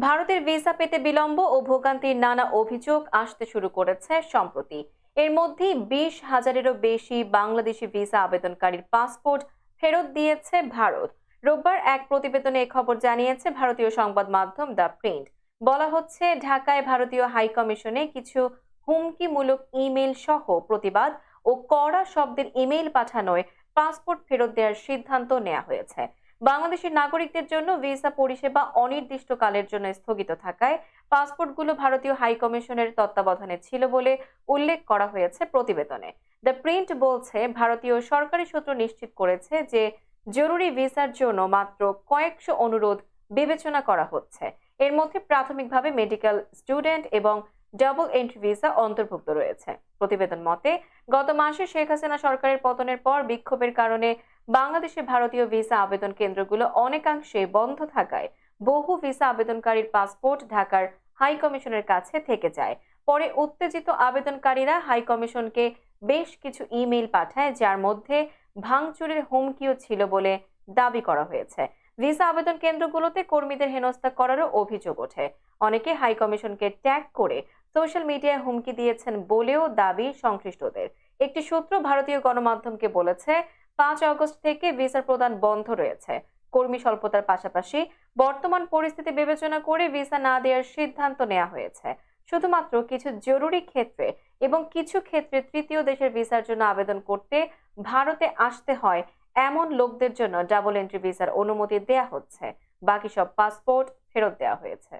ভারতের ভিসা পেতে বিলম্ব ও ভোগান্তির নানা অভিযোগ আসতে শুরু করেছে সম্প্রতি। এর মধ্যেই 20,000-এরও বেশি বাংলাদেশি ভিসা আবেদনকারীর পাসপোর্ট ফেরত দিয়েছে ভারত। রোববার এক প্রতিবেদনে এ খবর জানিয়েছে ভারতীয় সংবাদ মাধ্যম দ্য প্রিন্ট। বলা হচ্ছে, ঢাকায় ভারতীয় হাই কমিশনে কিছু হুমকিমূলক ইমেল সহ প্রতিবাদ ও কড়া শব্দের ইমেইল পাঠানোয় পাসপোর্ট ফেরত দেওয়ার সিদ্ধান্ত নেওয়া হয়েছে। বাংলাদেশের নাগরিকদের জন্য ভিসা পরিষেবা অনির্দিষ্টকালের জন্য স্থগিত থাকায় পাসপোর্টগুলো ভারতীয় হাইকমিশনের তত্ত্বাবধানে ছিল বলে উল্লেখ করা হয়েছে প্রতিবেদনে। দ্য প্রিন্ট বলছে, ভারতীয় সরকারি সূত্র নিশ্চিত করেছে যে জরুরি ভিসার জন্য মাত্র কয়েকশো অনুরোধ বিবেচনা করা হচ্ছে। এর মধ্যে প্রাথমিকভাবে মেডিকেল, স্টুডেন্ট এবং ডাবল এন্ট্রি ভিসা অন্তর্ভুক্ত রয়েছে। প্রতিবেদন মতে, গত মাসে শেখ হাসিনা সরকারের পতনের পর বিক্ষোভের কারণে বাংলাদেশে ভারতীয় ভিসা আবেদন কেন্দ্রগুলো অনেকাংশে বন্ধ থাকায় বহু ভিসা আবেদনকারীর পাসপোর্ট ঢাকার হাই কমিশনের কাছে থেকে যায়। পরে উত্তেজিত আবেদনকারীরা হাই কমিশনকে বেশ কিছু ইমেইল পাঠায়, যার মধ্যে ভাঙচুরের হুমকিও ছিল বলে দাবি করা হয়েছে। ভিসা আবেদন কেন্দ্রগুলোতে কর্মীদের হেনস্থা করারও অভিযোগ ওঠে। অনেকে হাই কমিশনকে ট্যাগ করে সোশ্যাল মিডিয়ায় হুমকি দিয়েছেন বলেও দাবি সংশ্লিষ্টদের। একটি সূত্র ভারতীয় গণমাধ্যমকে বলেছে, 5 আগস্ট থেকে ভিসা প্রদান বন্ধ রয়েছে। কর্মী স্বল্পতার পাশাপাশি বর্তমান পরিস্থিতি বিবেচনা করে ভিসা না দেওয়ার সিদ্ধান্ত নেওয়া হয়েছে। শুধুমাত্র কিছু জরুরি ক্ষেত্রে এবং কিছু ক্ষেত্রে তৃতীয় দেশের ভিসার জন্য আবেদন করতে ভারতে আসতে হয় এমন লোকদের জন্য ডাবল এন্ট্রি ভিসার অনুমতি দেয়া হচ্ছে। বাকি সব পাসপোর্ট ফেরত দেওয়া হয়েছে।